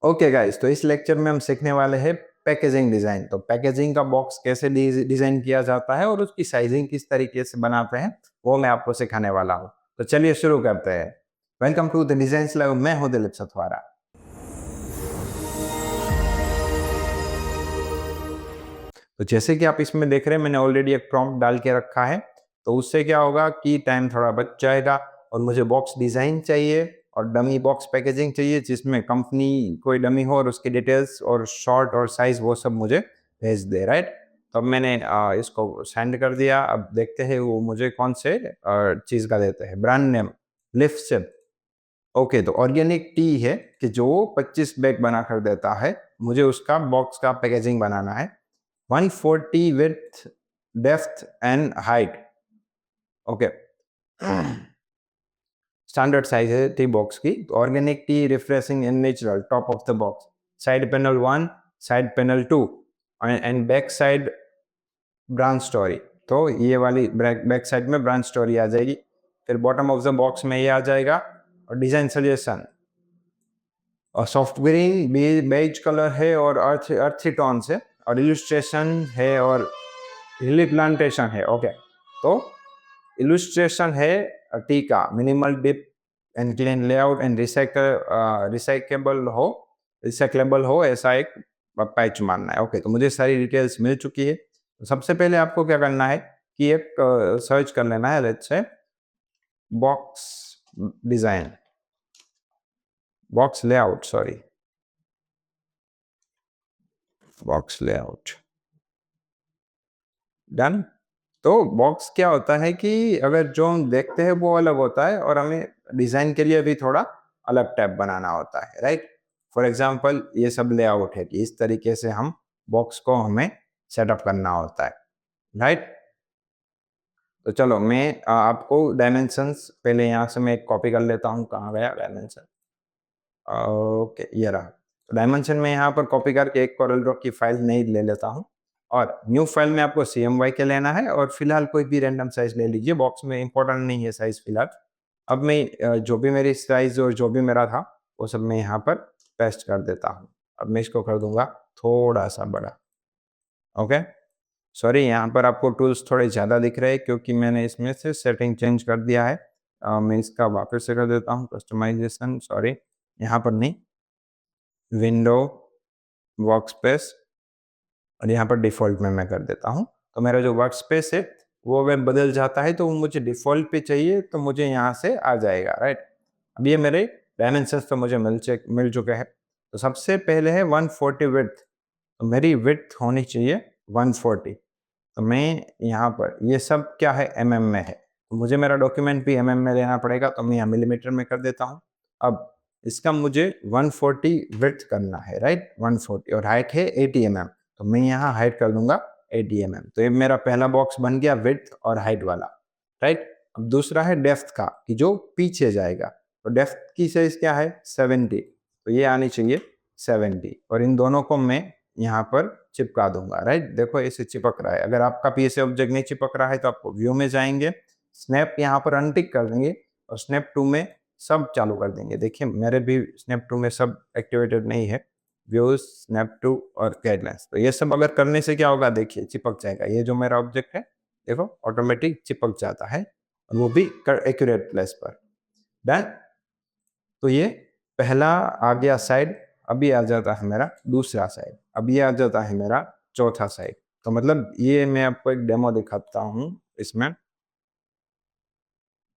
Okay guys, तो इस lecture में हम सीखने वाले हैं पैकेजिंग डिजाइन। तो पैकेजिंग का बॉक्स कैसे डिजाइन किया जाता है और उसकी साइजिंग किस तरीके से बनाते हैं वो मैं आपको सिखाने वाला हूँ। तो चलिए शुरू करते हैं। Welcome to the design lab, मैं हूं दिलीप सथवारा। तो जैसे कि आप इसमें देख रहे हैं, मैंने ऑलरेडी एक प्रॉम्प्ट डाल के रखा है। तो उससे क्या होगा कि टाइम थोड़ा बच जाएगा और मुझे बॉक्स डिजाइन चाहिए और डमी बॉक्स पैकेजिंग चाहिए जिसमें कंपनी कोई डमी हो और उसकी डिटेल्स और शॉर्ट और साइज वो सब मुझे भेज दे, राइट। तो अब मैंने इसको सेंड कर दिया। अब देखते हैं वो मुझे कौन से चीज़ का देते हैं। Brand name lift sip. Okay, तो ऑर्गेनिक टी है कि जो 25 बैग बना कर देता है। मुझे उसका बॉक्स का पैकेजिंग बनाना है। 140 width, depth and height. Okay, standard size है टी बॉक्स की। Organic T, refreshing and natural, top of the box. Side panel 1, side panel 2 and back side brand story. तो ये वाली बैक साइड में brand story आ जाएगी। फिर bottom of the box में ये आ जाएगा। और डिजाइन सजेशन और सॉफ्ट ग्रीन बेज कलर है और अर्थी टोन से, और इलस्ट्रेशन है और हिली प्लांटेशन है। ओके, तो इलस्ट्रेशन है टी का minimal dip and clean layout and recyclable हो ऐसा एक पैच मानना है। ओके, तो मुझे सारी डिटेल्स मिल चुकी है। तो सबसे पहले आपको क्या करना है कि एक सर्च कर लेना है, let's say box design, box layout, sorry, box layout. Done. तो बॉक्स क्या होता है कि अगर जो हम देखते हैं वो अलग होता है और हमें डिजाइन के लिए भी थोड़ा अलग टाइप बनाना होता है, राइट। फॉर एग्जांपल ये सब लेआउट है कि इस तरीके से हम बॉक्स को हमें सेटअप करना होता है, राइट। तो चलो मैं आपको डायमेंशंस पहले यहाँ से मैं एक कॉपी कर लेता हूँ। कहाँ गया डायमेंशन? ओके, ये रहा। तो डायमेंशन में यहाँ पर कॉपी करके एक कोरल ड्रॉ की फाइल नहीं ले लेता हूँ और न्यू फाइल में आपको CMY के लेना है और फिलहाल कोई भी रैंडम साइज ले लीजिए। बॉक्स में इंपॉर्टेंट नहीं है साइज फिलहाल। अब मैं जो भी मेरी साइज और जो भी मेरा था वो सब मैं यहाँ पर पेस्ट कर देता हूँ। अब मैं इसको कर दूंगा थोड़ा सा बड़ा। ओके, सॉरी, यहाँ पर आपको टूल्स थोड़े ज़्यादा दिख रहे हैं क्योंकि मैंने इसमें से सेटिंग चेंज कर दिया है। मैं इसका वापस से कर देता हूँ कस्टमाइजेशन, सॉरी, यहाँ पर नहीं, विंडो, वर्क स्पेस, और यहाँ पर डिफ़ॉल्ट में मैं कर देता हूँ। तो मेरा जो वर्क स्पेस है वो अगर बदल जाता है तो वो मुझे डिफ़ॉल्ट पे चाहिए तो मुझे यहाँ से आ जाएगा, राइट। अब ये मेरे डायमेंशंस तो मुझे मिल चुके हैं। तो सबसे पहले है 140 विड्थ। तो मेरी विड्थ होनी चाहिए 140। तो मैं यहाँ पर ये सब क्या है, mm में है। तो मुझे मेरा डॉक्यूमेंट भी mm में लेना पड़ेगा तो मैं यहाँ मिलीमीटर में कर देता हूँ। अब इसका मुझे 140 विड्थ करना है, राइट, 140, और हाइट है 80 mm। तो मैं यहाँ हाइट कर दूंगा 80 mm। तो ये मेरा पहला बॉक्स बन गया विड्थ और हाइट वाला, राइट। अब दूसरा है डेप्थ का कि जो पीछे जाएगा। तो डेप्थ की साइज क्या है 70। तो ये आनी चाहिए 70 और इन दोनों को मैं यहाँ पर चिपका दूंगा, राइट। देखो ऐसे चिपक रहा है। अगर आपका पीएसए ऑब्जेक्ट नहीं चिपक रहा है तो आपको व्यू में जाएंगे, स्नैप यहाँ पर अनटिक कर देंगे और स्नैप 2 में सब चालू कर देंगे। देखिए मेरे भी स्नैप 2 में सब एक्टिवेटेड नहीं है, व्यूज, स्नैप 2 और गाइडलाइंस। तो ये सब अगर करने से क्या होगा, देखिए चिपक जाएगा। ये जो मेरा ऑब्जेक्ट है देखो ऑटोमेटिक चिपक जाता है और वो भी एक्यूरेट प्लेस पर। डन। तो ये पहला आ गया साइड। अभी आ जाता है मेरा दूसरा साइड। अब ये आ जाता है मेरा चौथा साइड। तो मतलब ये मैं आपको एक डेमो दिखाता हूँ इसमें।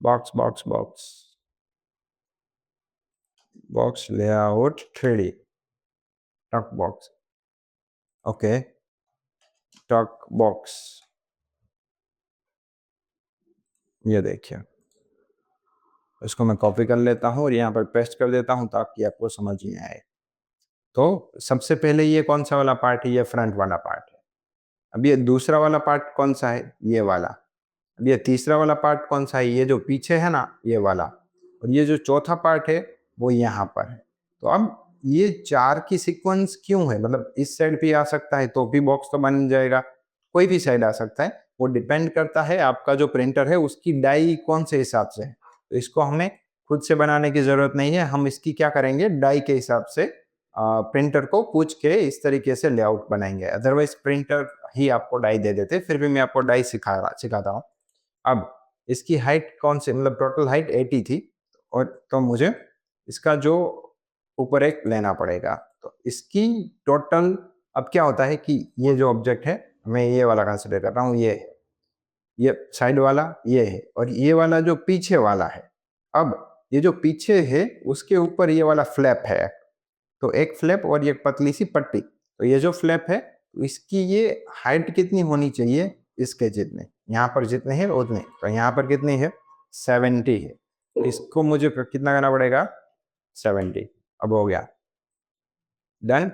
Box box box box layout 3D टक बॉक्स। ओके, टक बॉक्स, ये देखिए। इसको मैं कॉपी कर लेता हूँ और यहाँ पर पेस्ट कर देता हूँ ताकि आपको समझ में आए। तो सबसे पहले ये कौन सा वाला पार्ट है, ये फ्रंट वाला पार्ट है। अब ये दूसरा वाला पार्ट कौन सा है, ये वाला। अब ये तीसरा वाला पार्ट कौन सा है, ये जो पीछे है ना, ये वाला। और ये जो चौथा पार्ट है वो यहाँ पर है। तो अब ये 4 की सीक्वेंस क्यों है, मतलब इस साइड भी आ सकता है तो भी बॉक्स तो बन जाएगा, कोई भी साइड आ सकता है। वो डिपेंड करता है आपका जो प्रिंटर है उसकी डाई कौन से हिसाब से है। तो इसको हमें खुद से बनाने की जरूरत नहीं है, हम इसकी क्या करेंगे, डाई के हिसाब से प्रिंटर को पूछ के इस तरीके से लेआउट बनाएंगे, अदरवाइज प्रिंटर ही आपको डाई दे देते। फिर भी मैं आपको डाई सिखाता हूँ। अब इसकी हाइट कौन सी, मतलब टोटल हाइट 80 थी, और तो मुझे इसका जो ऊपर एक लेना पड़ेगा। तो इसकी टोटल, अब क्या होता है कि ये जो ऑब्जेक्ट है, मैं ये वाला कंसिडर कर रहा हूँ, ये साइड वाला ये है, और ये वाला जो पीछे वाला है। अब ये जो पीछे है उसके ऊपर ये वाला फ्लैप है, तो एक फ्लैप और ये पतली सी पट्टी। तो ये जो फ्लैप है इसकी ये हाइट कितनी होनी चाहिए, इसके जितने, यहाँ पर जितने हैं उतने। तो यहाँ पर कितनी है, 70 है। तो इसको मुझे कितना करना पड़ेगा, 70। अब हो गया डन।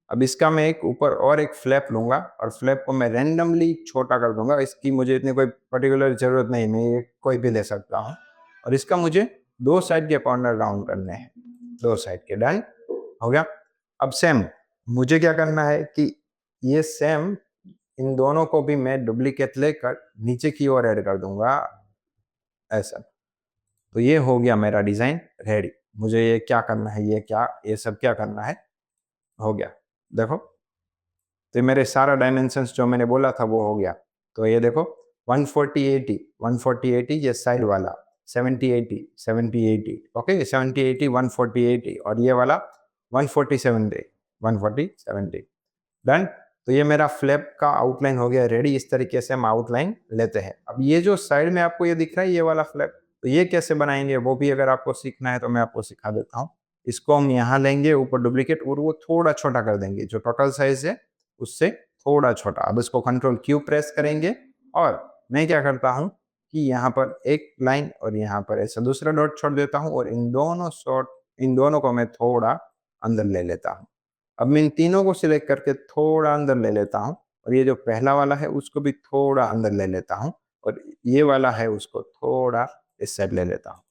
अब इसका मैं एक ऊपर और एक फ्लैप लूंगा, और फ्लैप को मैं रेंडमली छोटा कर दूंगा। इसकी मुझे इतनी कोई पर्टिकुलर जरूरत नहीं, मैं ये कोई भी ले सकता हूँ। और इसका मुझे दो साइड के कॉर्नर राउंड करने हैं, दो साइड के। डन हो गया। अब सेम मुझे क्या करना है कि ये सेम इन दोनों को भी मैं डुप्लीकेट लेकर नीचे की ओर ऐड कर दूंगा, ऐसा। तो ये हो गया मेरा डिजाइन रेडी। मुझे ये क्या करना है, ये सब क्या करना है, हो गया। देखो, तो ये मेरे सारा डायमेंशंस जो मैंने बोला था वो हो गया। तो ये देखो 140 80 140 80, ये साइड वाला 70 80 70 80, ओके 70 80 140 80, और ये वाला 140 70 140 70। डन। तो ये मेरा फ्लैप का आउटलाइन हो गया रेडी। इस तरीके से हम आउटलाइन लेते हैं। अब ये जो साइड में आपको ये दिख रहा है, ये वाला फ्लैप, तो ये कैसे बनाएंगे वो भी अगर आपको सीखना है तो मैं आपको सिखा देता हूँ। इसको हम यहाँ लेंगे ऊपर डुप्लीकेट, और वो थोड़ा छोटा कर देंगे, जो टोटल साइज है उससे थोड़ा छोटा। अब इसको कंट्रोल क्यू प्रेस करेंगे, और मैं क्या करता हूँ कि यहाँ पर एक लाइन और यहाँ पर ऐसा दूसरा डॉट छोड़ देता हूँ, और इन दोनों को मैं थोड़ा अंदर ले लेता हूँ। अब मैं इन तीनों को सिलेक्ट करके थोड़ा अंदर ले लेता हूँ, और ये जो पहला वाला है उसको भी थोड़ा अंदर ले लेता हूँ, और ये वाला है उसको थोड़ा इस साइड ले लेता हूँ।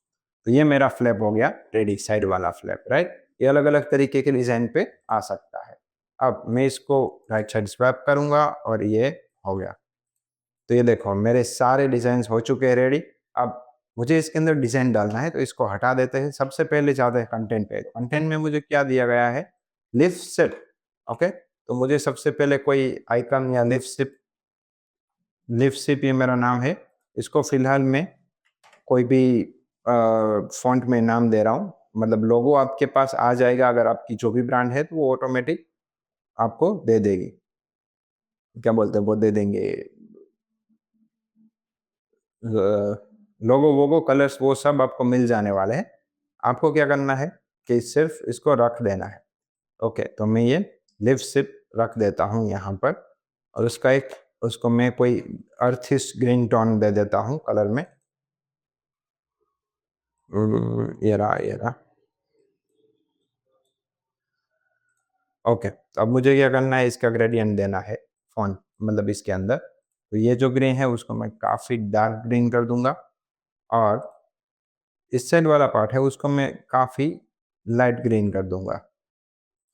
तो ये मेरा फ्लैप हो गया रेडी, साइड वाला फ्लैप, राइट। ये अलग अलग तरीके के डिजाइन पे आ सकता है। अब मैं इसको राइट साइड स्वैप करूंगा, और ये हो गया। तो ये देखो मेरे सारे डिजाइन हो चुके हैं रेडी। अब मुझे इसके अंदर डिजाइन डालना है, तो इसको हटा देते हैं। सबसे पहले जाते हैं कंटेंट पे। कंटेंट में मुझे क्या दिया गया है, लिफ्ट शिप, ओके। तो मुझे सबसे पहले कोई आइकन या लिफ्ट शिप ये मेरा नाम है। इसको फिलहाल मैं कोई भी फॉन्ट में नाम दे रहा हूँ, मतलब लोगो आपके पास आ जाएगा अगर आपकी जो भी ब्रांड है, तो वो ऑटोमेटिक आपको दे देगी, क्या बोलते हैं वो दे देंगे, लोगो वोगो कलर्स वो सब आपको मिल जाने वाले हैं। आपको क्या करना है कि सिर्फ इसको रख देना है। ओके, तो मैं ये लिफ्ट शिप रख देता हूँ यहाँ पर, और उसको मैं कोई अर्थिश ग्रीन टोन दे देता हूँ कलर में। ये रहा। ओके, तो अब मुझे क्या करना है, इसका ग्रेडियंट देना है फॉन्ट, मतलब इसके अंदर। तो ये जो ग्रीन है उसको मैं काफ़ी डार्क ग्रीन कर दूंगा, और इस साइड वाला पार्ट है उसको मैं काफ़ी लाइट ग्रीन कर दूंगा।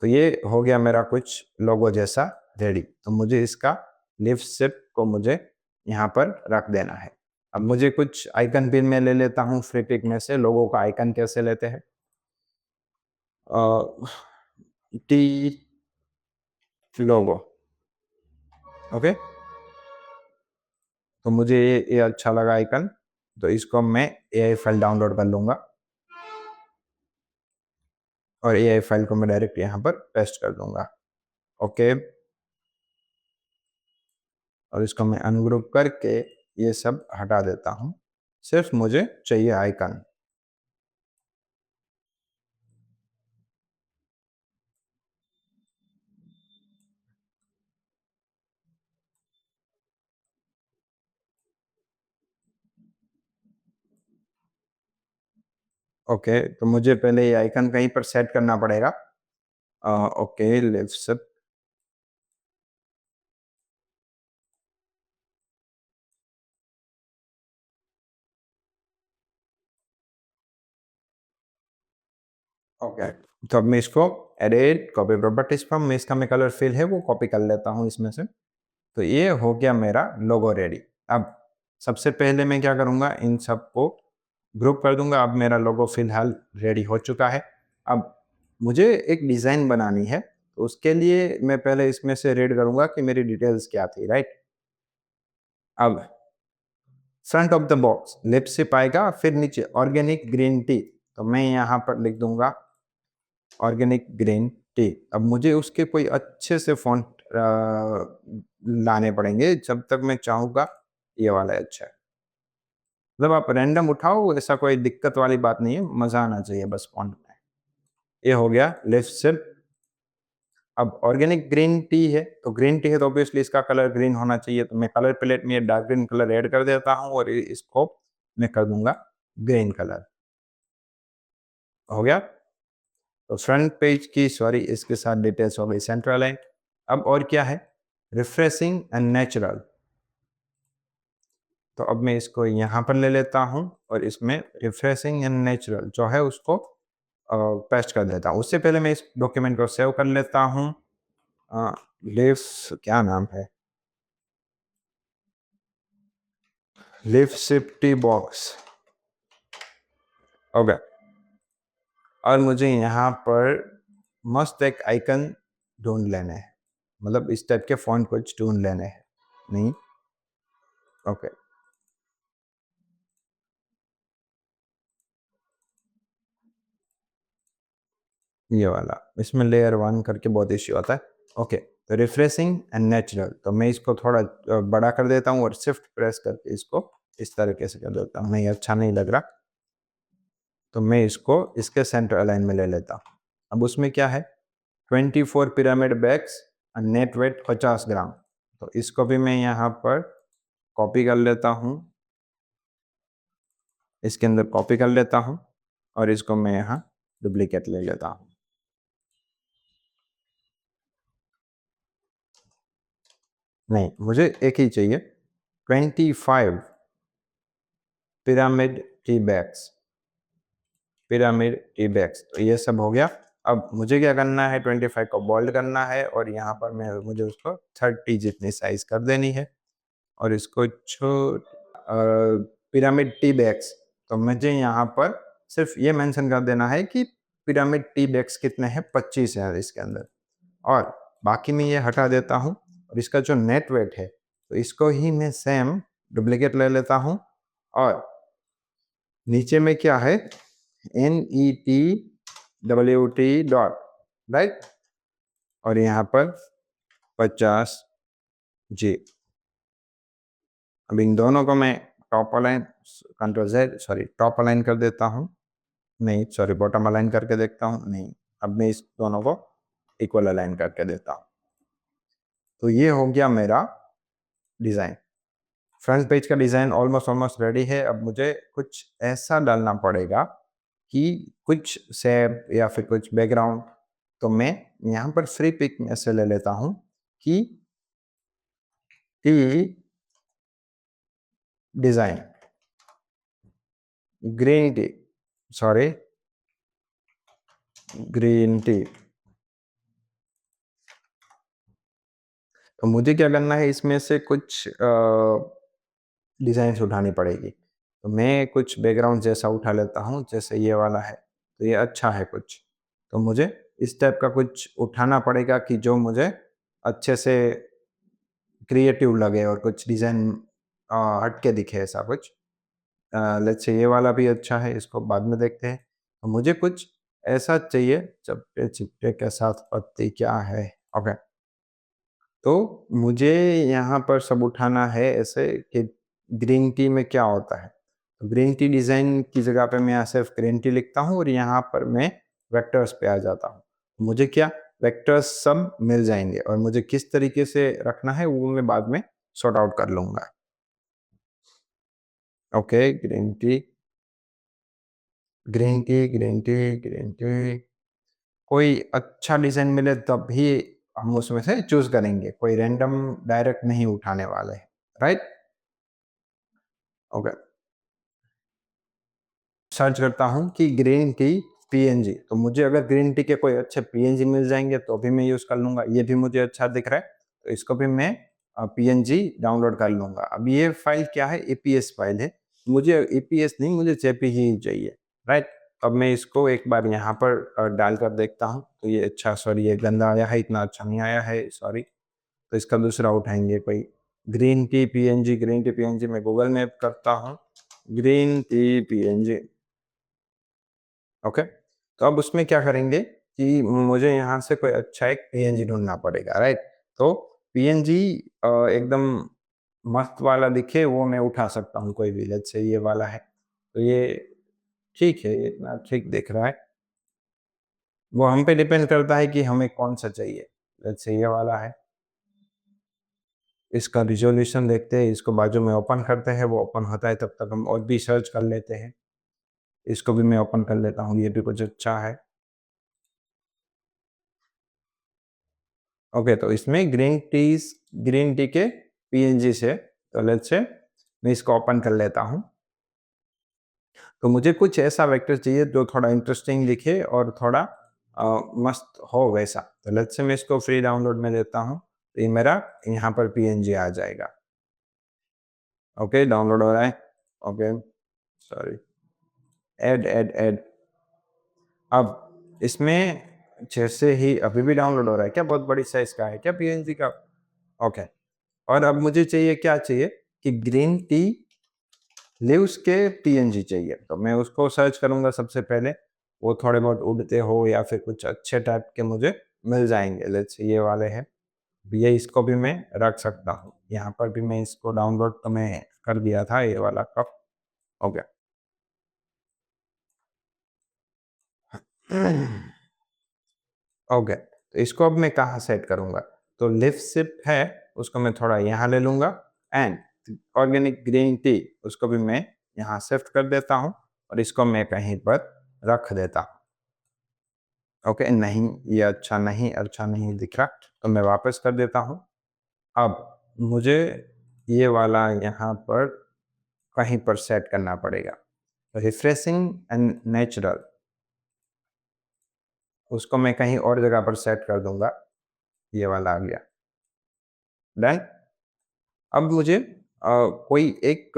तो ये हो गया मेरा कुछ लोगो जैसा रेडी। तो मुझे इसका लिफ्ट शिप को मुझे यहाँ पर रख देना है। अब मुझे कुछ आइकन पिन में ले लेता हूँ फ्री पिक में से। लोगों का आइकन कैसे लेते हैं, टी लोगो, ओके। तो मुझे ये अच्छा लगा आइकन, तो इसको मैं एआई फाइल डाउनलोड कर लूंगा, और एआई फाइल को मैं डायरेक्ट यहाँ पर पेस्ट कर दूंगा, ओके। और इसको मैं अनग्रुप करके ये सब हटा देता हूँ, सिर्फ मुझे चाहिए आइकन। ओके, तो मुझे पहले ये आइकन कहीं पर सेट करना पड़ेगा। Okay, left shift, okay. तो अब मैं इसको एडिट कॉपी प्रॉपर्टीज पर मैं इसका मैं कलर फिल है वो कॉपी कर लेता हूँ इसमें से। तो ये हो गया मेरा लोगो रेडी। अब सबसे पहले मैं क्या करूँगा, इन सबको ग्रुप कर दूंगा। अब मेरा लोगो फिलहाल रेडी हो चुका है। अब मुझे एक डिज़ाइन बनानी है, तो उसके लिए मैं पहले इसमें से रीड करूँगा कि मेरी डिटेल्स क्या थी, राइट? अब फ्रंट ऑफ द बॉक्स लिपसिप आएगा, फिर नीचे ऑर्गेनिक ग्रीन टी, तो मैं यहाँ पर लिख दूँगा ऑर्गेनिक ग्रीन टी। अब मुझे उसके कोई अच्छे से फ़ॉन्ट लाने पड़ेंगे, जब तक मैं चाहूँगा ये वाला अच्छा है। मतलब आप रैंडम उठाओ, ऐसा कोई दिक्कत वाली बात नहीं है, मज़ा आना चाहिए बस फ़ॉन्ट में। ये हो गया लिपसिप। अब ऑर्गेनिक ग्रीन टी है, तो ग्रीन टी है तो ऑब्वियसली इसका कलर ग्रीन होना चाहिए, तो मैं कलर पैलेट में ये डार्क ग्रीन कलर ऐड कर देता हूँ और इसको मैं कर दूँगा ग्रीन कलर। हो गया? तो फ्रंट पेज की सॉरी इसके साथ डिटेल्स हो गई सेंटर अलाइन। अब और क्या है? Refreshing and natural. तो अब मैं इसको यहाँ पर ले लेता हूँ और इसमें रिफ्रेशिंग एंड नेचुरल जो है उसको पेस्ट कर देता हूँ। उससे पहले मैं इस डॉक्यूमेंट को सेव कर लेता हूँ। लिव्स क्या नाम है? लिव सिफ्टी बॉक्स। हो गया। और मुझे यहाँ पर मस्त एक आइकन ढूंढ लेने हैं, मतलब इस टाइप के फॉन्ट कुछ ढूंढ लेने हैं। नहीं, ओके, ये वाला इसमें लेयर 1 करके बहुत इश्यू आता है। ओके, तो रिफ्रेशिंग एंड नेचुरल, तो मैं इसको थोड़ा बड़ा कर देता हूँ और शिफ्ट प्रेस करके इसको इस तरीके से कर देता हूँ। नहीं, अच्छा नहीं लग रहा, तो मैं इसको इसके सेंटर अलाइन में ले लेता हूँ। अब उसमें क्या है? 24 पिरामिड बैग्स, नेट वेट 50 ग्राम, तो इसको भी मैं यहाँ पर कॉपी कर लेता हूँ, इसके अंदर कॉपी कर लेता हूँ और इसको मैं यहाँ डुप्लीकेट ले लेता हूँ। नहीं, मुझे एक ही चाहिए, 25 pyramid tea bags, pyramid tea bags, तो ये सब हो गया। अब मुझे क्या करना है? 25 को बोल्ड करना है और यहाँ पर मुझे उसको 30 जितनी साइज कर देनी है और इसको पिरामिड टी बैग्स, तो मुझे यहाँ पर सिर्फ ये मेंशन कर देना है कि पिरामिड टी बैग्स कितने हैं, 25 है इसके अंदर, और बाकी मैं ये हटा देता हूँ। और इसका जो नेट वेट है, तो इसको ही मैं सेम डुप्लीकेट ले लेता हूँ और नीचे में क्या है? NETWT राइट, और यहाँ पर 50G। अब इन दोनों को मैं top align, control Z, sorry top align कर देता हूँ। नहीं सॉरी, बॉटम अलाइन करके देखता हूँ। नहीं, अब मैं इस दोनों को इक्वल अलाइन करके देता हूँ। तो ये हो गया मेरा डिज़ाइन। फ्रंट पेज का डिज़ाइन ऑलमोस्ट ऑलमोस्ट रेडी है। अब मुझे कुछ ऐसा डालना पड़ेगा कि कुछ शेप या फिर कुछ बैकग्राउंड, तो मैं यहाँ पर फ्री पिक में से ले लेता हूँ कि design green tea, sorry green tea. तो मुझे क्या करना है? इसमें से कुछ डिज़ाइंस उठानी पड़ेगी, तो मैं कुछ बैकग्राउंड जैसा उठा लेता हूँ, जैसे ये वाला है, तो ये अच्छा है कुछ, तो मुझे इस टाइप का कुछ उठाना पड़ेगा कि जो मुझे अच्छे से क्रिएटिव लगे और कुछ डिज़ाइन हट के दिखे, ऐसा कुछ। लेट्स से ये वाला भी अच्छा है, इसको बाद में देखते हैं। तो मुझे कुछ ऐसा चाहिए, चप्पे-चिप्पे के साथ पत्ती क्या है? ओके, तो मुझे यहाँ पर सब उठाना है ऐसे कि ग्रीन टी में क्या होता है? तो ग्रीन टी डिज़ाइन की जगह पे मैं यहाँ सिर्फ ग्रीन टी लिखता हूँ और यहाँ पर मैं वेक्टर्स पे आ जाता हूँ। मुझे क्या वेक्टर्स सब मिल जाएँगे और मुझे किस तरीके से रखना है वो मैं बाद में सॉर्ट आउट कर लूँगा। Okay, green tea, green tea, green tea, green tea. कोई अच्छा डिज़ाइन मिले तभी हम उसमें से चूज़ करेंगे, कोई रैंडम डायरेक्ट नहीं उठाने वाले, राइट? ओके। सर्च करता हूँ कि ग्रीन टी पीएनजी, तो मुझे अगर ग्रीन टी के कोई अच्छे पीएनजी मिल जाएँगे तो भी मैं यूज़ कर लूँगा। ये भी मुझे अच्छा दिख रहा है, तो इसको भी मैं पीएनजी डाउनलोड कर लूँगा। अब ये फाइल क्या है? एपीएस फाइल है। मुझे एपीएस नहीं, मुझे जेपीजी चाहिए, राइट? अब मैं इसको एक बार यहाँ पर डालकर देखता हूँ। तो ये अच्छा, सॉरी ये गंदा आया है, इतना अच्छा नहीं आया है, सॉरी। तो इसका दूसरा उठाएँगे कोई green tea PNG, green tea PNG मैं गूगल मैप करता हूँ, ग्रीन टी पीएनजी। ओके, तो अब उसमें क्या करेंगे कि मुझे यहाँ से कोई अच्छा एक पीएनजी ढूँढना पड़ेगा, राइट? तो पीएनजी एकदम मस्त वाला दिखे वो मैं उठा सकता हूँ कोई भी, लेट्स से ये वाला है। तो ये ठीक है, ये इतना ठीक दिख रहा है। वो हम पे डिपेंड करता है कि हमें कौन-सा चाहिए। लेट्स से ये वाला है। इसका रिज़ॉल्यूशन देखते हैं, इसको बाजू में ओपन करते हैं, वो ओपन होता है तब तक हम और भी सर्च कर लेते हैं। इसको भी मैं ओपन कर लेता हूँ, ये भी कुछ अच्छा है। ओके, तो इसमें ग्रीन टी के पीएनजीज़ है। तो लेट्स से मैं इसको ओपन कर लेता हूँ। तो मुझे कुछ ऐसा वेक्टर चाहिए जो थोड़ा इंटरेस्टिंग दिखे और थोड़ा मस्त हो वैसा। तो लेट्स से मैं इसको फ्री डाउनलोड में देता हूँ। तो ये मेरा यहाँ पर पीएनजी आ जाएगा। ओके, डाउनलोड हो रहा है। Okay, sorry, add. अब इसमें जैसे ही अभी भी डाउनलोड हो रहा है क्या? बहुत बड़ी साइज़ का है क्या पीएनजी का? ओके, और अब मुझे चाहिए, क्या चाहिए कि ग्रीन टी लीव्स के पीएनजी चाहिए। तो मैं उसको सर्च करूँगा सबसे पहले, वो थोड़े बहुत उड़ते हो या फिर कुछ अच्छे टाइप के मुझे मिल जाएँगे। लेट्स से ये वाले हैं। ये इसको भी मैं रख सकता हूँ। यहाँ पर भी मैं इसको डाउनलोड तो मैं कर दिया था ये वाला कप। ओके। ओके, तो इसको अब मैं कहाँ सेट करूँगा? तो लिफ्ट सिप है, उसको मैं थोड़ा यहाँ ले लूँगा एंड ऑर्गेनिक ग्रीन टी उसको भी मैं यहाँ शिफ्ट कर देता हूँ और इसको मैं कहीं पर रख देता हूँ। ओके, नहीं ये अच्छा नहीं दिख रहा, तो मैं वापस कर देता हूँ। अब मुझे ये वाला यहाँ पर कहीं पर सेट करना पड़ेगा। रिफ्रेशिंग एंड नेचुरल, उसको मैं कहीं और जगह पर सेट कर दूँगा। ये वाला आ गया। डन? अब मुझे कोई एक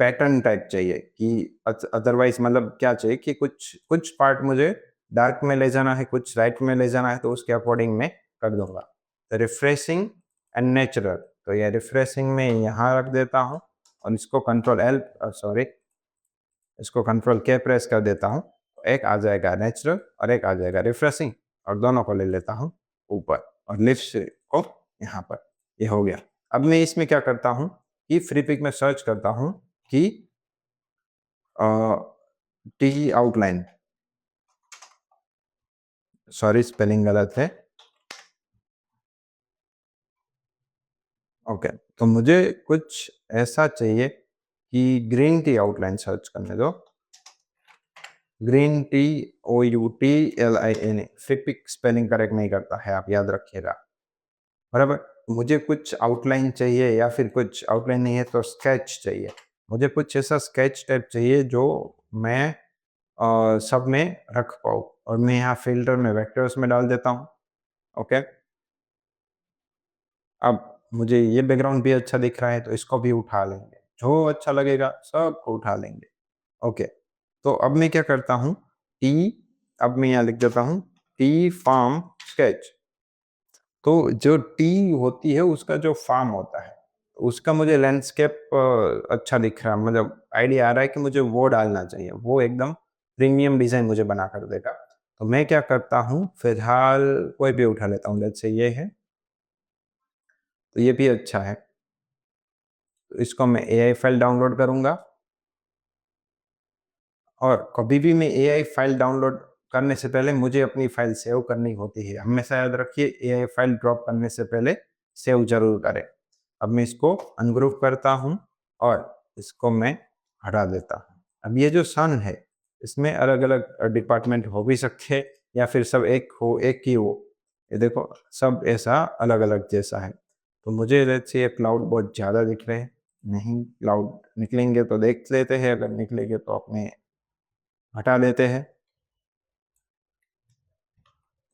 पैटर्न टाइप चाहिए कि अदरवाइज़ मतलब क्या चाहिए कि कुछ कुछ पार्ट मुझे डार्क में ले जाना है, कुछ लाइट में ले जाना है, तो उसके अकॉर्डिंग मैं कर दूँगा। तो रिफ्रेशिंग एंड नेचुरल, तो ये रिफ्रेशिंग मैं यहाँ रख देता हूँ और इसको इसको कंट्रोल के प्रेस कर देता हूँ। एक आ जाएगा नेचुरल और एक आ जाएगा रिफ्रेशिंग, और दोनों को ले लेता हूँ ऊपर और लिफ्ट को यहाँ पर। ये हो गया। अब मैं इसमें क्या करता हूँ कि फ्री पिक में सर्च करता हूँ कि टी आउटलाइन, सॉरी स्पेलिंग गलत है। ओके, तो मुझे कुछ ऐसा चाहिए कि ग्रीन टी आउटलाइन सर्च करने दो। Green tea, OUTLIN, Freepik spelling correct नहीं करता है, आप याद रखिएगा। बराबर? मुझे कुछ आउटलाइन चाहिए या फिर कुछ आउटलाइन नहीं है तो स्केच चाहिए। मुझे कुछ ऐसा स्केच टाइप चाहिए जो मैं सब में रख पाऊँ, और मैं यहाँ फ़िल्टर में वेक्टर्स में डाल देता हूँ। ओके? अब मुझे ये बैकग्राउंड भी अच्छा दिख रहा है तो इसको भी उठा लेंगे। जो अच्छा लगेगा सबको उठा लेंगे। ओके, तो अब मैं क्या करता हूँ, टी, अब मैं यहाँ लिख देता हूँ टी फार्म स्केच। तो जो टी होती है उसका जो फार्म होता है, उसका मुझे लैंडस्केप अच्छा दिख रहा है, मतलब आइडिया आ रहा है कि मुझे वो डालना चाहिए। वो एकदम प्रीमियम डिज़ाइन मुझे बना कर देगा। तो मैं क्या करता हूँ, फिलहाल कोई भी उठा लेता हूँ, लेट्स से ये है, तो ये भी अच्छा है। तो इसको मैं एआई फाइल डाउनलोड करूँगा, और कभी भी मैं एआई फाइल डाउनलोड करने से पहले मुझे अपनी फाइल सेव करनी होती है। हमेशा याद रखिए, एआई फाइल ड्रॉप करने से पहले सेव ज़रूर करें। अब मैं इसको अनग्रुप करता हूँ और इसको मैं हटा देता हूँ। अब ये जो सन है, इसमें अलग-अलग डिपार्टमेंट हो भी सकते हैं या फिर सब एक ही हो। ये देखो, सब ऐसा अलग-अलग जैसा है। तो मुझे लेट्स से ये क्लाउड बहुत ज़्यादा दिख रहे हैं। नहीं, क्लाउड निकलेंगे तो देख लेते हैं, अगर निकलेंगे तो अपने हटा देते हैं।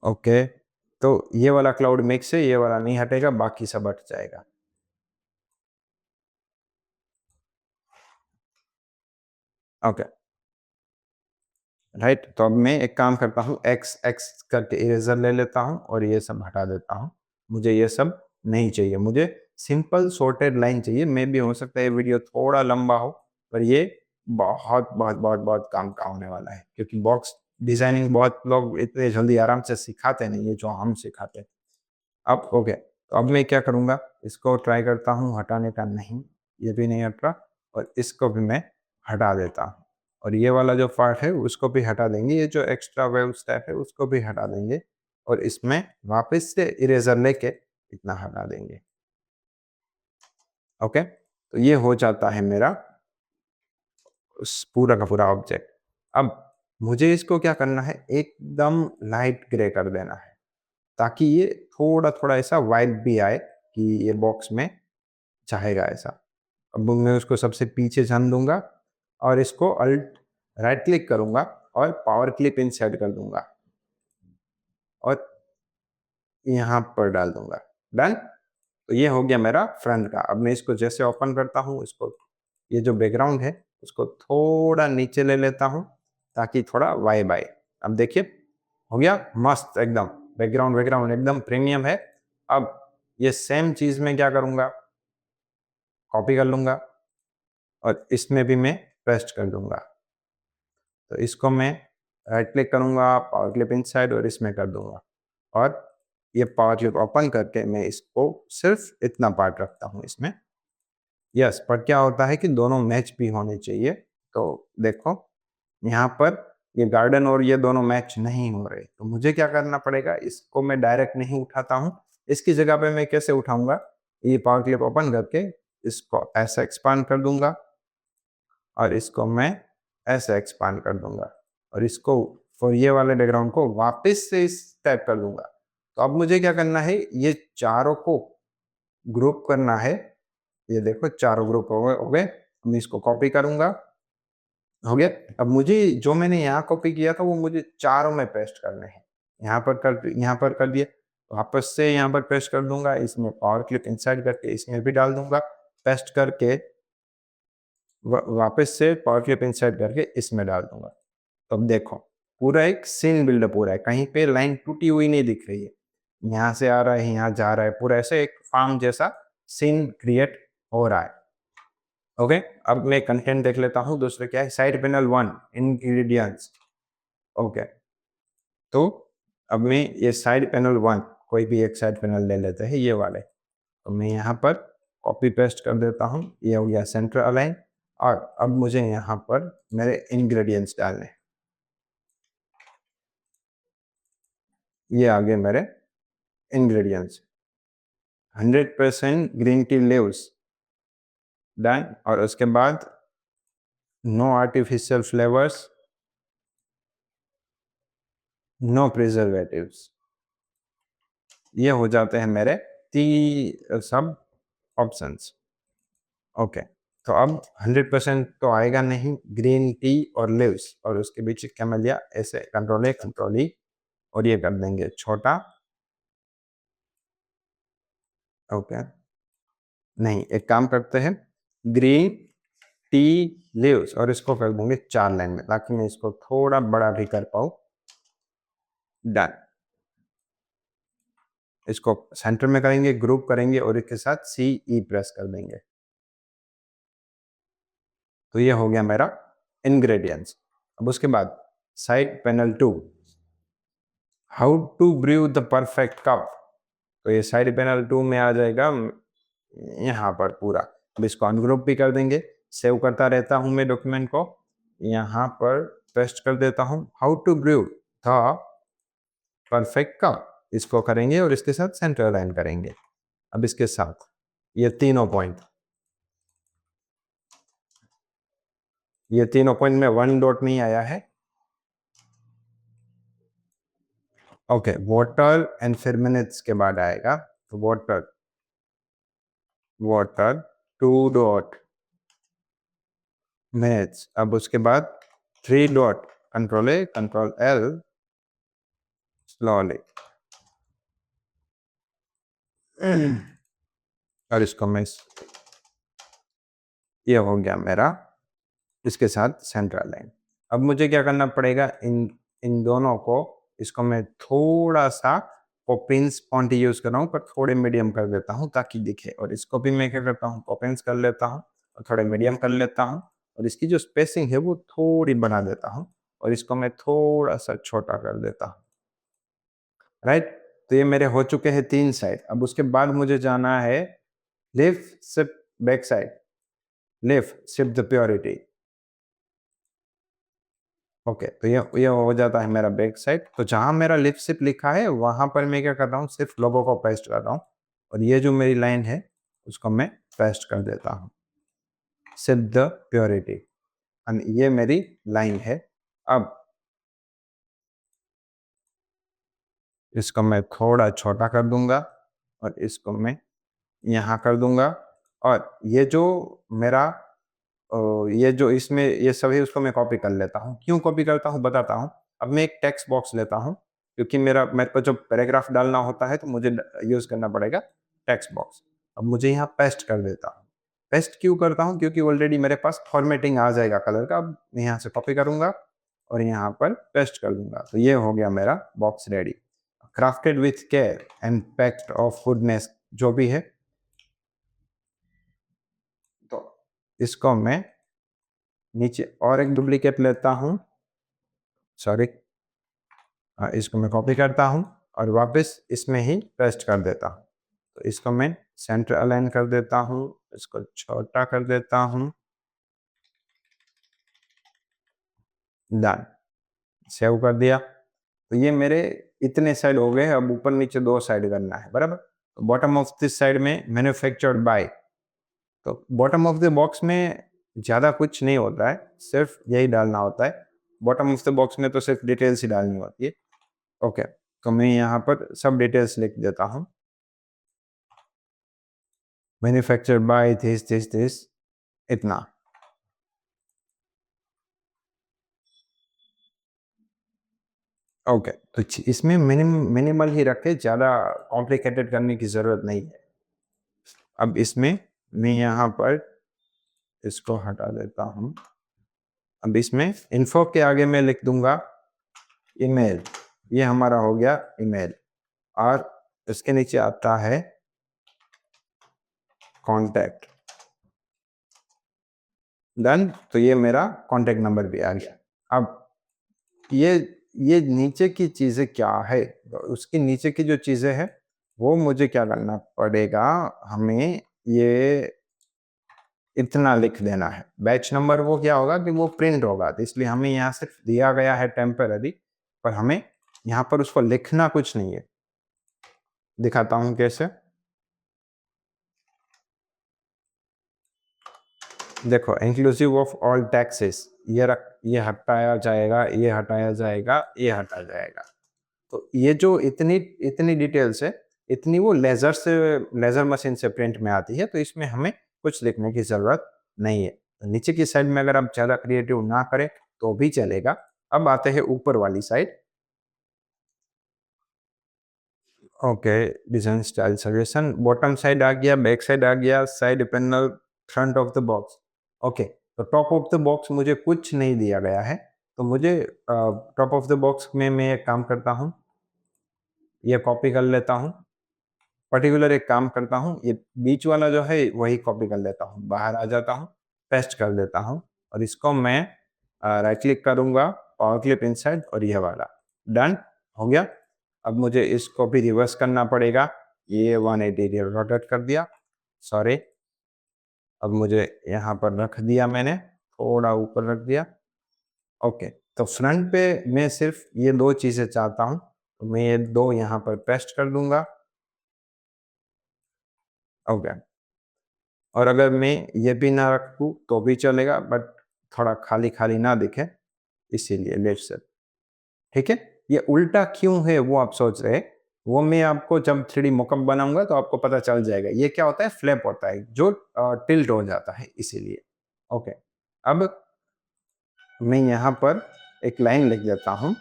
ओके, तो ये वाला क्लाउड मिक्स है, ये वाला नहीं हटेगा, बाकी सब हट जाएगा। Okay, right. तो अब मैं एक काम करता हूँ, एक्स एक्स करके इरेजर ले लेता हूँ और ये सब हटा देता हूँ। मुझे ये सब नहीं चाहिए, मुझे सिंपल सॉर्टेड लाइन चाहिए। मे भी हो सकता है ये वीडियो थोड़ा लंबा हो, पर ये बहुत बहुत बहुत बहुत काम का होने वाला है, क्योंकि बॉक्स डिजाइनिंग बहुत लोग इतने जल्दी आराम से सिखाते नहीं है जो हम सिखाते हैं। अब ओके, तो अब मैं क्या करूँगा, इसको ट्राई करता हूँ हटाने का, नहीं ये भी नहीं हट रहा, और इसको भी मैं हटा देता हूँ। और ये वाला जो पार्ट है उसको भी हटा देंगे, ये जो एक्स्ट्रा वेव स्टेप है उसको भी हटा देंगे, और इसमें वापस से इरेजर लेके इतना हटा देंगे। ओके, तो ये हो जाता है मेरा उस पूरा का पूरा ऑब्जेक्ट। अब मुझे इसको क्या करना है, एकदम लाइट ग्रे कर देना है, ताकि ये थोड़ा-थोड़ा ऐसा वाइब भी आए कि ये बॉक्स में चाहेगा ऐसा। अब मैं उसको सबसे पीछे जान दूँगा और इसको अल्ट राइट क्लिक करूँगा और पावर क्लिप इंसर्ट कर दूँगा और यहाँ पर डाल दूँगा। डन? तो ये हो गया मेरा फ्रंट का। अब मैं इसको जैसे ओपन करता हूँ, इसको ये जो बैकग्राउंड है उसको थोड़ा नीचे ले लेता हूँ ताकि थोड़ा वाइब आए। अब देखिए, हो गया मस्त एकदम, बैकग्राउंड बैकग्राउंड एकदम प्रीमियम है। अब ये सेम चीज़ मैं क्या करूँगा, कॉपी कर लूँगा और इसमें भी मैं पेस्ट कर दूँगा। तो इसको मैं राइट क्लिक करूँगा, पावर क्लिप इनसाइड और इसमें कर दूँगा, और ये पावर क्लिप ओपन करके मैं इसको सिर्फ इतना पार्ट रखता हूँ इसमें। यस, पर क्या होता है कि दोनों मैच भी होने चाहिए। तो देखो, यहाँ पर ये गार्डन और ये दोनों मैच नहीं हो रहे, तो मुझे क्या करना पड़ेगा, इसको मैं डायरेक्ट नहीं उठाता हूँ। इसकी जगह पे मैं कैसे उठाऊँगा, ये पावर क्लिप ओपन करके इसको ऐसा एक्सपांड कर दूँगा और इसको मैं ऐसे एक्सपांड कर दूँगा और इसको और ये वाले बैकग्राउंड को वापस से इस टाइप कर दूँगा। तो अब मुझे क्या करना है, ये चारों को ग्रुप करना है। ये देखो चारों ग्रुप हो गए। मैं इसको कॉपी करूँगा, हो गया। अब मुझे जो मैंने यहाँ कॉपी किया था वो मुझे चारों में पेस्ट करने हैं। यहाँ पर कर दिए, वापस से यहाँ पर पेस्ट कर दूँगा, इसमें पावर क्लिप इंसर्ट करके इसमें भी डाल दूँगा, पेस्ट करके वापस से पावर क्लिप इंसर्ट करके इसमें डाल दूँगा। तो अब देखो, पूरा एक सीन बिल्डअप हो रहा है, कहीं पे लाइन टूटी हुई नहीं दिख रही है। यहाँ से आ रहा है, यहाँ जा रहा है, पूरा ऐसे एक फार्म जैसा सीन क्रिएट हो रहा है। ओके, अब मैं कंटेंट देख लेता हूँ, दूसरे क्या है, साइड पैनल 1 इंग्रेडिएंट्स। ओके, तो अब मैं ये साइड पैनल 1 कोई भी एक साइड पैनल ले लेते हैं, ये वाले। तो मैं यहाँ पर कॉपी पेस्ट कर देता हूँ, ये हो गया सेंटर अलाइन। और अब मुझे यहाँ पर मेरे इंग्रेडिएंट्स डालने हैं। ये आ गए मेरे ingredients. 100% green tea leaves, done. और उसके बाद no artificial flavours, no preservatives. ये हो जाते हैं मेरे सब ऑप्शंस। ओके, तो अब 100% तो आएगा नहीं, ग्रीन टी और लीव्स और उसके बीच कैमेलिया, ऐसे कंट्रोल ए कंट्रोल ई, और ये कर देंगे छोटा। ओके, नहीं, एक काम करते हैं, ग्रीन टी लीव्स और इसको कर देंगे 4 लाइन में, ताकि मैं इसको थोड़ा बड़ा भी कर पाऊँ। डन। इसको सेंटर में करेंगे, ग्रुप करेंगे और इसके साथ सी ई प्रेस कर देंगे। तो ये हो गया मेरा इंग्रेडिएंट्स। अब उसके बाद side panel 2, how to brew the perfect cup. तो ये साइड पैनल 2 में आ जाएगा यहाँ पर पूरा। अब इसको अनग्रुप भी कर देंगे, सेव करता रहता हूँ मैं डॉक्यूमेंट को, यहाँ पर पेस्ट कर देता हूँ, how to brew the perfect cup, इसको करेंगे और इसके साथ सेंटर अलाइन करेंगे। अब इसके साथ ये तीनों पॉइंट, ये तीनों पॉइंट में 1 डॉट नहीं आया है। ओके, वाटर एंड फिर मिनट्स के बाद आएगा, तो वाटर वाटर 2 डॉट मिनट्स। अब उसके बाद 3 डॉट कंट्रोल ए कंट्रोल एल स्लोली, और इसको मैं ये हो गया मेरा इसके साथ सेंट्रल लाइन। अब मुझे क्या करना पड़ेगा, इन इन दोनों को, इसको मैं थोड़ा-सा पॉपिंस फ़ॉन्ट यूज़ कर रहा हूँ, पर थोड़े मीडियम कर देता हूँ ताकि दिखे, और इसको भी मैं क्या करता हूँ, पॉपिंस कर लेता हूँ और थोड़े मीडियम कर लेता हूँ, और इसकी जो स्पेसिंग है वो थोड़ी बढ़ा देता हूँ, और इसको मैं थोड़ा-सा छोटा कर देता हूँ, राइट? तो ये मेरे हो चुके हैं 3 साइड। अब उसके बाद मुझे जाना है lift shift back side, lift shift the purity. Okay, तो ये हो जाता है मेरा बैक साइड। तो जहाँ मेरा लिफ्ट शिफ्ट लिखा है वहाँ पर मैं क्या कर रहा हूँ, सिर्फ लोगो को पेस्ट कर रहा हूँ, और ये जो मेरी लाइन है उसको मैं पेस्ट कर देता हूँ, शिफ्ट द प्योरिटी, एंड ये मेरी लाइन है। अब इसको मैं थोड़ा छोटा कर दूंगा और इसको मैं यहाँ कर दूंगा, और ये जो मेरा ये जो इसमें ये सभी उसको मैं कॉपी कर लेता हूँ। क्यों कॉपी करता हूँ बताता हूँ। अब मैं एक टेक्स्ट बॉक्स लेता हूँ, क्योंकि मेरे को जब पैराग्राफ डालना होता है तो मुझे यूज़ करना पड़ेगा टेक्स्ट बॉक्स। अब मुझे यहाँ पेस्ट कर देता हूँ। पेस्ट क्यों करता हूँ, क्योंकि ऑलरेडी मेरे पास फॉर्मेटिंग आ जाएगा कलर का। अब मैं यहाँ से कॉपी करूँगा और यहाँ पर पेस्ट कर दूंगा, तो ये हो गया मेरा box ready. Crafted with care and packed of goodness, जो भी है। तो इसको मैं नीचे और एक डुप्लीकेट लेता हूँ, सॉरी, इसको मैं कॉपी करता हूँ और वापस इसमें ही पेस्ट कर देता हूँ। तो इसको मैं सेंटर अलाइन कर देता हूँ, इसको छोटा कर देता हूँ, डन, सेव कर दिया। तो ये मेरे इतने साइड हो गए। अब ऊपर नीचे 2 साइड करना है, बराबर। तो बॉटम ऑफ दिस साइड में मैन्युफैक्चर्ड बाय, तो बॉटम ऑफ द बॉक्स में ज़्यादा कुछ नहीं होता है, सिर्फ यही डालना होता है। बॉटम ऑफ द बॉक्स में तो सिर्फ डिटेल्स ही डालनी होती है। ओके, तो मैं यहाँ पर सब डिटेल्स लिख देता हूँ, manufactured by this this this, इतना। ओके, तो इसमें मिनिमल ही रखे, ज़्यादा कॉम्प्लिकेटेड करने की ज़रूरत नहीं है। अब इसमें मैं यहाँ पर इसको हटा देता हूँ। अब इसमें इन्फो के आगे मैं लिख दूंगा ईमेल, ये हमारा हो गया ईमेल, और इसके नीचे आता है कॉन्टैक्ट, डन। तो ये मेरा कॉन्टैक्ट नंबर भी आ गया। अब ये ये नीचे की चीज़ें क्या है, तो उसकी नीचे की जो चीज़ें हैं वो मुझे क्या करना पड़ेगा, हमें ये इतना लिख देना है। बैच नंबर वो क्या होगा कि वो प्रिंट होगा, तो इसलिए हमें यहाँ सिर्फ दिया गया है टेम्पररी, पर हमें यहाँ पर उसको लिखना कुछ नहीं है। दिखाता हूँ कैसे। देखो, इंक्लूसिव ऑफ ऑल टैक्सेस, ये हटाया जाएगा, ये हटाया जाएगा, ये हटा जाएगा। तो ये जो इतनी इतनी डिटेल्स है, इतनी वो लेजर मशीन से प्रिंट में आती है, तो इसमें हमें कुछ लिखने की जरूरत नहीं है। तो नीचे की साइड में अगर आप ज़्यादा क्रिएटिव ना करें तो भी चलेगा। अब आते हैं ऊपर वाली side. Okay, design style suggestion, bottom side आ गया, बैक साइड आ गया, side panel, front of the box. Okay, तो टॉप ऑफ द बॉक्स मुझे कुछ नहीं दिया गया है, तो मुझे टॉप ऑफ द बॉक्स में मैं एक काम करता हूँ, ये कॉपी कर लेता हूँ। पर्टिकुलर एक काम करता हूँ, ये बीच वाला जो है वही कॉपी कर लेता हूँ, बाहर आ जाता हूँ, पेस्ट कर देता हूँ, और इसको मैं राइट क्लिक करूँगा, पावर क्लिप इनसाइड, और ये वाला डन हो गया। अब मुझे इसको भी रिवर्स करना पड़ेगा, ये 180 रोटेट कर दिया, सॉरी। अब मुझे यहाँ पर रख दिया मैंने, थोड़ा ऊपर रख दिया। ओके, तो फ्रंट पे मैं सिर्फ ये 2 चीज़ें चाहता हूँ, तो मैं ये 2 यहाँ पर पेस्ट कर दूंगा। ओके, और अगर मैं ये भी ना रखूँ तो भी चलेगा, बट थोड़ा खाली-खाली ना दिखे, इसीलिए लेफ्ट से, ठीक है? ये उल्टा क्यों है वो आप सोच रहे हैं, वो मैं आपको जब 3D मॉकअप बनाऊँगा तो आपको पता चल जाएगा। ये क्या होता है, फ्लैप होता है जो टिल्ट हो जाता है, इसीलिए। ओके, अब मैं यहाँ पर एक लाइन लिख देता हूँ,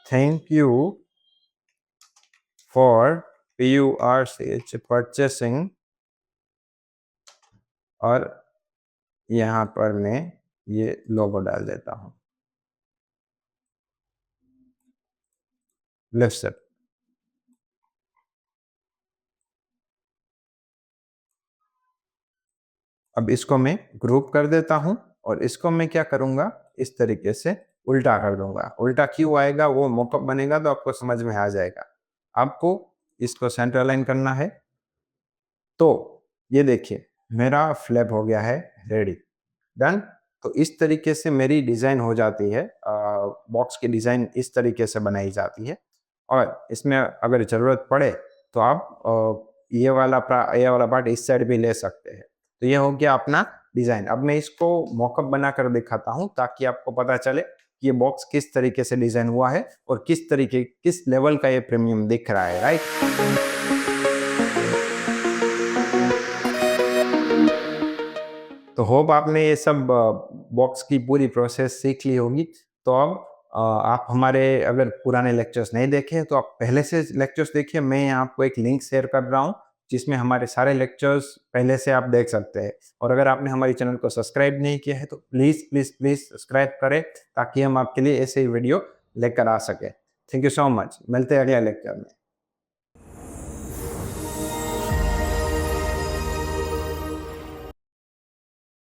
thank you for PURCH purchasing, और यहाँ पर मैं ये लोगो डाल देता हूँ लेफ्ट से। अब इसको मैं ग्रुप कर देता हूँ और इसको मैं क्या करूँगा, इस तरीके से उल्टा कर दूँगा। उल्टा क्यों आएगा, वो मॉकअप बनेगा तो आपको समझ में आ जाएगा। आपको इसको सेंटर अलाइन करना है। तो ये देखिए मेरा फ्लैप हो गया है रेडी, डन। तो इस तरीके से मेरी डिज़ाइन हो जाती है। बॉक्स की डिज़ाइन इस तरीके से बनाई जाती है और इसमें अगर ज़रूरत पड़े तो आप ये वाला पार्ट इस साइड भी ले सकते हैं। तो ये हो गया अपना डिज़ाइन। अब मैं इसको मॉकअप बनाकर दिखाता हूँ ताकि आपको पता चले कि ये बॉक्स किस तरीके से डिज़ाइन हुआ है और किस लेवल का ये प्रीमियम दिख रहा है, राइट? तो होप आपने ये सब बॉक्स की पूरी प्रोसेस सीख ली होगी। तो अब आप हमारे अगर पुराने लेक्चर्स नहीं देखे हैं तो आप पहले से लेक्चर्स देखिए। मैं यहाँ आपको एक लिंक शेयर कर रहा हूँ जिसमें हमारे सारे लेक्चर्स पहले से आप देख सकते हैं। और अगर आपने हमारे चैनल को सब्सक्राइब नहीं किया है तो प्लीज़ प्लीज़ प्लीज़ सब्सक्राइब करें ताकि हम आपके लिए ऐसे ही वीडियो लेकर आ सकें। Thank you so much. मिलते हैं अगले लेक्चर में।